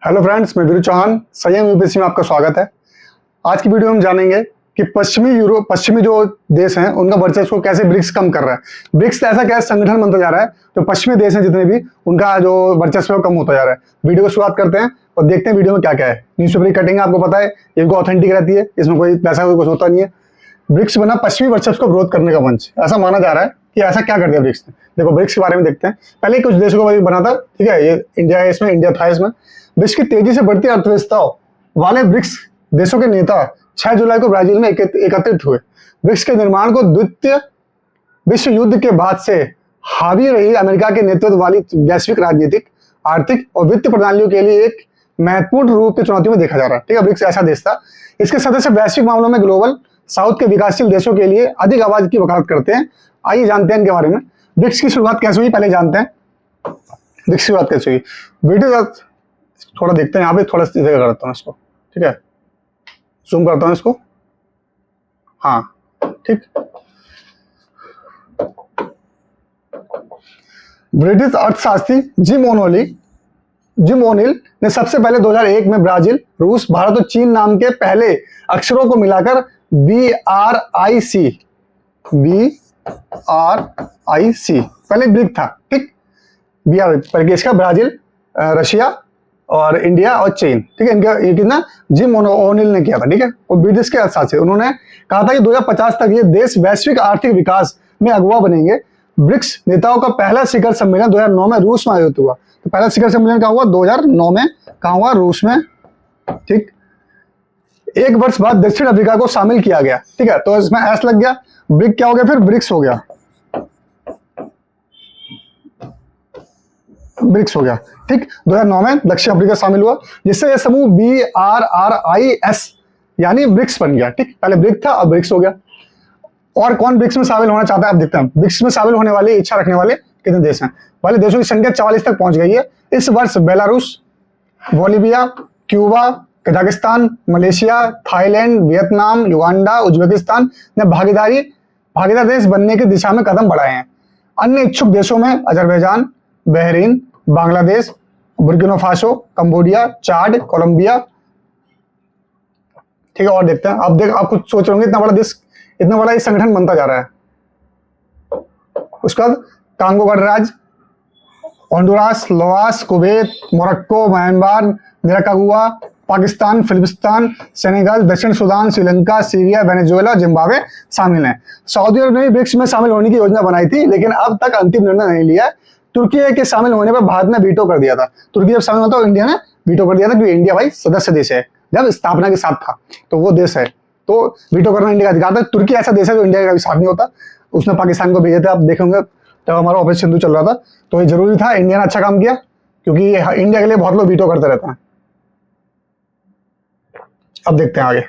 Hello friends, मैं वीरू चौहान, संयम UPSC में आपका स्वागत है। आज की वीडियो में हम जानेंगे कि पश्चिमी जो देश हैं उनका वर्चस्व को कैसे ब्रिक्स कम कर रहा है। ब्रिक्स ऐसा क्या संगठन बनता जा रहा है जो पश्चिमी देश हैं जितने भी, उनका जो वर्चस्व है कम होता जा रहा है। वीडियो को शुरुआत करते हैं और देखते हैं वीडियो में क्या क्या है। न्यूज़पेपर की कटिंग आपको पता है, इनको ऑथेंटिक रहती है, इसमें कोई पैसा कोई कुछ होता नहीं है। ब्रिक्स बना पश्चिमी वर्चस्व को विरोध करने का मंच, ऐसा माना जा रहा है कि ऐसा क्या कर दिया ब्रिक्स ने। देखो ब्रिक्स के बारे में देखते हैं। पहले कुछ देशों को बना था, ठीक है, ये इंडिया है, इसमें इंडिया था। इसमें विश्व की तेजी से बढ़ती अर्थव्यवस्थाओं वाले ब्रिक्स देशों के नेता 6 जुलाई को ब्राजील में एकत्रित हुए। ब्रिक्स के निर्माण को द्वितीय विश्व युद्ध के बाद से हावी रही अमेरिका के नेतृत्व वाली वैश्विक राजनीतिक, आर्थिक और वित्त प्रणालियों के लिए एक महत्वपूर्ण रूप की चुनौती में देखा जा रहा है। ठीक है, ब्रिक्स ऐसा देश था। इसके सदस्य वैश्विक मामलों में ग्लोबल साउथ के विकासशील देशों के लिए अधिक आवाज की वकालत करते हैं। आइए जानते हैं इनके बारे में। ब्रिक्स की शुरुआत कैसे हुई, पहले जानते हैं ब्रिक्स की शुरुआत कैसे हुई। वीडियो थोड़ा देखते हैं, यहाँ पे थोड़ा जगह करता हूँ इसको, ठीक है, जूम करता हूँ इसको। हाँ ठीक। ब्रिटिश अर्थशास्त्री जिम ओनिल ने सबसे पहले 2001 में ब्राजील, रूस, भारत और चीन नाम के पहले अक्षरों को मिलाकर BRIC पहले ब्रिक था। ठीक, पहले इसका ब्राजील, रशिया और इंडिया और चीन, ठीक है, इनका ये कितना जिम ओनिल ने किया था। ठीक है, और ब्रिटिश के अर्थशास्त्री, उन्होंने कहा था कि 2050 तक ये देश वैश्विक आर्थिक विकास में अगुवा बनेंगे। ब्रिक्स नेताओं का पहला शिखर सम्मेलन 2009 में रूस में आयोजित हुआ। तो पहला शिखर सम्मेलन कहाँ हुआ? 2009 में। कहाँ हुआ? रूस में। ठीक, एक वर्ष बाद दक्षिण अफ्रीका को शामिल किया गया। ठीक है, तो इसमें एस लग गया, ब्रिक क्या हो गया फिर? ब्रिक्स हो गया, ब्रिक्स हो गया। ठीक, 2009 में दक्षिण अफ्रीका शामिल हुआ, जिससे यह समूह BRICS यानी ब्रिक्स बन गया। ठीक, पहले ब्रिक था, अब ब्रिक्स हो गया। और कौन ब्रिक्स में शामिल होना चाहता है, अब देखते हैं। ब्रिक्स में शामिल होने वाले इच्छा रखने वाले कितने देश हैं? वाले देशों की संख्या 44 तक पहुंच गई है। इस वर्ष Belarus, Bolivia, Cuba, Kazakhstan, Malaysia, Thailand, Vietnam, Uganda, Uzbekistan ने भागीदार देश बनने की दिशा में कदम बढ़ाए हैं। अन्य इच्छुक देशों में Azerbaijan, Bahrain, Bangladesh, Burkina Faso, Cambodia, Chad, Colombia. ठीक है, और देखते हैं। आप कुछ सोच रहे होंगे इतना बड़ा देश, इतना बड़ा ये संगठन बनता जा रहा है। उसके बाद कांगो गणराज्य, Honduras, Laos, Kuwait, Morocco, Myanmar, निकारागुआ, पाकिस्तान, फिलिस्तीन, सेनेगल, दक्षिण Sudan, Sri Lanka, Syria, Venezuela, Zimbabwe शामिल हैं। सऊदी अरब ने ब्रिक्स में शामिल होने की योजना बनाई थी, लेकिन अब तक अंतिम निर्णय नहीं लिया। तुर्की के शामिल होने पर भारत ने वीटो कर दिया था। तुर्की जब शामिल होता तो इंडिया ने वीटो कर दिया था, क्योंकि इंडिया भाई सदस्य देश है, जब स्थापना के साथ था तो वो देश है, तो वीटो करना इंडिया का अधिकार था। तुर्की ऐसा देश है जो इंडिया का भी साथ नहीं होता। उसने पाकिस्तान को भेजे थे, आप देखेंगे जब हमारा ऑपरेशन सिंधु चल रहा था, तो ये जरूरी था। इंडिया ने अच्छा काम किया, क्योंकि इंडिया के लिए बहुत लोग वीटो करते रहते हैं। अब देखते हैं आगे।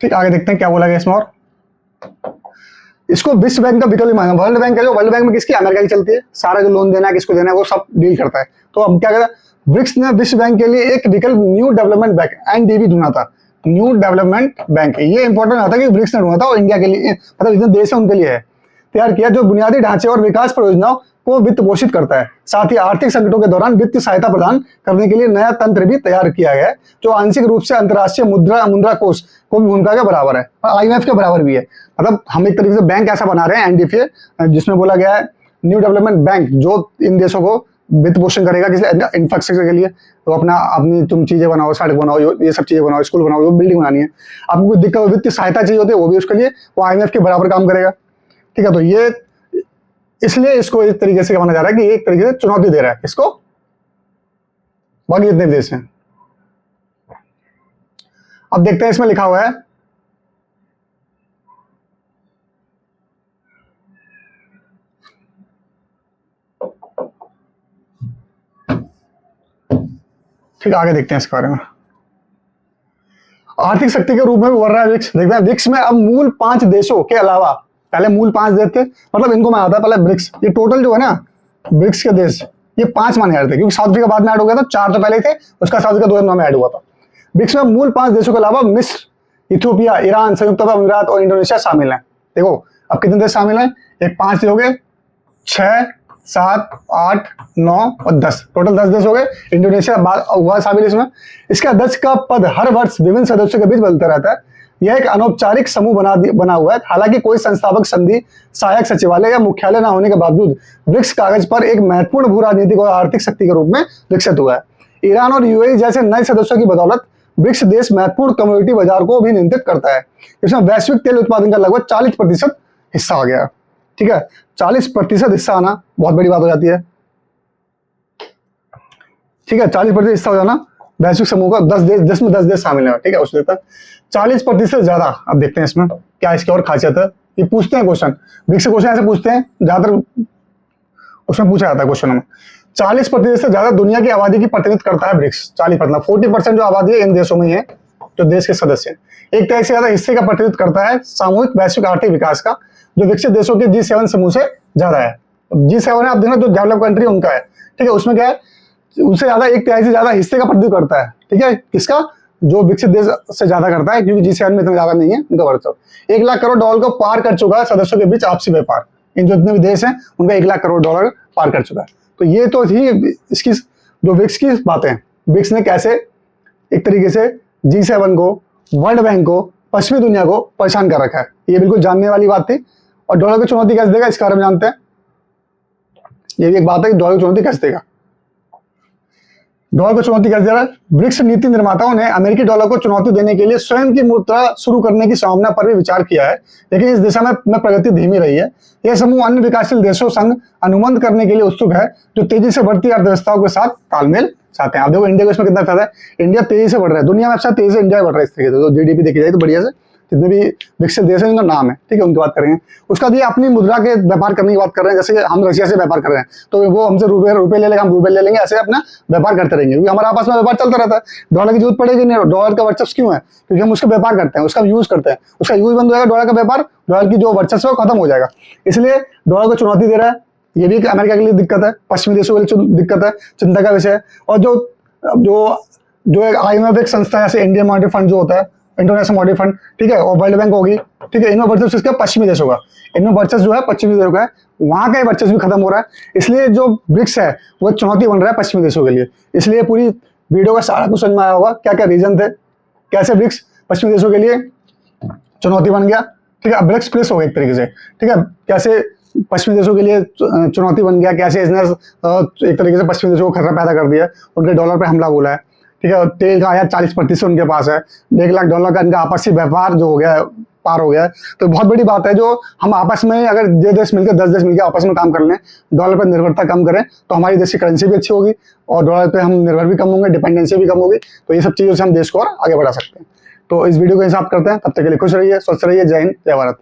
ठीक, आगे देखते हैं क्या बोला गया इसमें। और इसको विश्व बैंक का विकल्प माना। वर्ल्ड बैंक है, जो वर्ल्ड बैंक में किसकी? अमेरिका की चलती है। सारा जो लोन देना है, किसको देना है, वो सब डील करता है। तो अब क्या कहता है, ब्रिक्स ने विश्व बैंक के लिए एक विकल्प न्यू डेवलपमेंट बैंक NDB ढूंढा था। न्यू डेवलपमेंट बैंक, ये इंपॉर्टेंट होता है कि ब्रिक्स ने ढूंढा था और इंडिया के लिए, मतलब जितने देश है उनके लिए है, तैयार किया, जो बुनियादी ढांचे और विकास परियोजनाओं को वित्त पोषित करता है। साथ ही आर्थिक संकटों के दौरान वित्तीय सहायता प्रदान करने के लिए नया तंत्र भी तैयार किया गया है, जो आंशिक रूप से अंतर्राष्ट्रीय मुद्रा कोष को भूमिका के बराबर है और IMF के बराबर भी है। मतलब हम एक तरीके से बैंक ऐसा बना रहे हैं NDFA, जिसमें बोला गया है न्यू डेवलपमेंट बैंक, जो इन देशों को वित्त पोषण करेगा किसी इंफ्रास्ट्रक्चर के लिए। तो अपनी तुम चीजें बनाओ, सड़क बनाओ, ये सब चीजें बनाओ, स्कूल बनाओ, बिल्डिंग बनानी है, आपको कोई दिक्कत, वित्तीय सहायता चाहिए होती है, वो भी उसके लिए वो IMF के बराबर काम करेगा। ठीक है, तो ये इसलिए इसको एक तरीके से माना जा रहा है कि एक तरीके से चुनौती दे रहा है इसको बाकी जितने देश हैं। अब देखते हैं इसमें लिखा हुआ है, ठीक, आगे देखते हैं इसके बारे में। आर्थिक शक्ति के रूप में उभर रहा है ब्रिक्स। देखते हैं ब्रिक्स में अब मूल 5 देशों के अलावा, पहले मूल 5 देश थे, मतलब इनको मैं आता है पहले ब्रिक्स। ये टोटल जो है ना ब्रिक्स के देश, ये 5 माने जा रहे थे, क्योंकि साउथ अफ्रीका बाद में ऐड हो गया था। 4 तो पहले थे, उसका साउथ अफ्रीका 2009 में ऐड हुआ था। ब्रिक्स में मूल 5 देशों के अलावा मिस्र, इथियोपिया, ईरान, संयुक्त अरब अमीरात और इंडोनेशिया शामिल हैं। देखो अब कितने देश शामिल हैं? एक 5 हो गए, 6, 7, 8, 9 और 10, टोटल 10 देश हो गए। इंडोनेशिया हुआ शामिल इसमें। इसके अध्यक्ष का पद हर वर्ष विभिन्न सदस्यों के बीच बदलता रहता है। यह एक अनौपचारिक समूह बना हुआ है। हालांकि कोई संस्थापक संधि, सहायक सचिवालय या मुख्यालय न होने के बावजूद ब्रिक्स कागज पर एक महत्वपूर्ण भू राजनीतिक और आर्थिक शक्ति के रूप में विकसित हुआ है। ईरान और यूएई जैसे नए सदस्यों की बदौलत ब्रिक्स देश महत्वपूर्ण कमोडिटी बाजार को भी नियंत्रित करता है। इसमें वैश्विक तेल उत्पादन का लगभग 40% हिस्सा आ गया। ठीक है, 40% हिस्सा आना बहुत बड़ी बात हो जाती है। ठीक है, 40% हिस्सा हो जाना वैश्विक समूह का 10 देश, जिसमें 10 देश शामिल है। ठीक है, उसमें 40% ज्यादा। अब देखते हैं इसमें क्या इसकी और खासियत है। ये पूछते हैं क्वेश्चन, ब्रिक्स से क्वेश्चन ऐसे पूछते हैं, ज्यादातर उसमें पूछा जाता है क्वेश्चन में। 40% से ज्यादा दुनिया की आबादी की प्रतिनिधित्व करता है ब्रिक्स। 40% जो आबादी है इन देशों में है, जो देश के सदस्य हैं। एक तरह से ज्यादा हिस्से का प्रतिनिधित्व करता है सामूहिक वैश्विक आर्थिक विकास का, जो विकसित देशों के G7 समूह से ज्यादा है। G7 है, आप देखना, जो डेवलप कंट्री उनका है। ठीक है, उसमें क्या है, उससे ज्यादा एक तिहाई से ज्यादा हिस्से का प्रतिनिधित्व करता है। ठीक है, किसका, जो विकसित देश से ज्यादा करता है, क्योंकि G7 में इतना ज्यादा नहीं है उनका वर्चस्व। 1 लाख करोड़ डॉलर को पार कर चुका है सदस्यों के बीच आपसी व्यापार। इन जो जितने भी देश हैं उनका 1 लाख करोड़ डॉलर पार कर चुका है। तो ये तो थी इसकी जो ब्रिक्स की बातें। ब्रिक्स ने कैसे एक तरीके से G7 को, वर्ल्ड बैंक को, पश्चिमी दुनिया को परेशान कर रखा है, ये बिल्कुल जानने वाली बात थी। और डॉलर को चुनौती कैसे देगा इसके बारे में जानते हैं। ये भी एक बात है कि डॉलर को चुनौती कैसे देगा। डॉलर को चुनौती कैसे दे रहा है, ब्रिक्स नीति निर्माताओं ने अमेरिकी डॉलर को चुनौती देने के लिए स्वयं की मुद्रा शुरू करने की संभावना पर भी विचार किया है, लेकिन इस दिशा में प्रगति धीमी रही है। यह समूह अन्य विकासशील देशों संग अनुबंध करने के लिए उत्सुक है, जो तेजी से बढ़ती अर्थव्यवस्थाओं के साथ तालमेल चाहते हैं। आप देखो इंडिया को इसमें कितना फायदा है, इंडिया तेजी से बढ़ रहा है, दुनिया में अच्छा तेजी से इंडिया बढ़ रहा है। इस तरीके से तो जीडीपी देखी जाए तो बढ़िया से जितने भी विकसित देश हैं उनका नाम है। ठीक है, उनकी बात करेंगे। उसका भी अपनी मुद्रा के व्यापार करने की बात कर रहे हैं। जैसे हम रशिया से व्यापार कर रहे हैं, तो वो हमसे रुपए ले लेगा, हम रुपए ले लेंगे, ऐसे अपना व्यापार करते रहेंगे, क्योंकि हमारा आपस में व्यापार चलता रहता है। डॉलर की जरूरत पड़ेगी नहीं। डॉलर का वर्चस्व क्यों है, क्योंकि हम उसका व्यापार करते हैं, उसका यूज करते हैं। उसका यूज बंद हो जाएगा, डॉलर का व्यापार, डॉलर की जो वर्चस्व है खत्म हो जाएगा। इसलिए डॉलर को चुनौती दे रहा है। ये भी अमेरिका के लिए दिक्कत है, पश्चिमी देशों के लिए दिक्कत है, चिंता का विषय है। और जो एक IMF एक संस्था है, जैसे इंडियन मॉनेटरी फंड जो होता है, इंटरनेशनल मॉनेटरी फंड, ठीक है, और वर्ल्ड बैंक होगी। ठीक है, इनमें वर्चस्व किसका, पश्चिमी देशों का। इनमें वर्चस्व जो है पश्चिमी देशों का है, वहां का वर्चस्व भी खत्म हो रहा है। इसलिए जो ब्रिक्स है वो चुनौती बन रहा है पश्चिमी देशों के लिए। इसलिए पूरी वीडियो का सारा कुछ समझ में आया होगा, क्या क्या रीजन थे, कैसे ब्रिक्स पश्चिमी देशों के लिए चुनौती बन गया। ठीक है, अब ब्रिक्स प्लस हो गया एक तरीके से। ठीक है, कैसे पश्चिमी देशों के लिए चुनौती बन गया, कैसे इसने एक तरीके से पश्चिमी देशों को खतरा पैदा कर दिया, उनके डॉलर पे हमला बोला है। ठीक है, तेल का आयात 40% उनके पास है, 1 लाख डॉलर का इनका आपसी व्यापार जो हो गया है, पार हो गया है। तो बहुत बड़ी बात है, जो हम आपस में अगर 10 देश मिलकर आपस में काम कर लें, डॉलर पर निर्भरता कम करें, तो हमारी देश की करेंसी भी अच्छी होगी और डॉलर पे हम निर्भर भी कम होंगे, डिपेंडेंसी भी कम होगी। तो ये सब चीज़ों से हम देश को और आगे बढ़ा सकते हैं। तो इस वीडियो को हिसाब करते हैं, तब तक के लिए खुश रहिए, स्वस्थ रहिए। जय हिंद, जय भारत।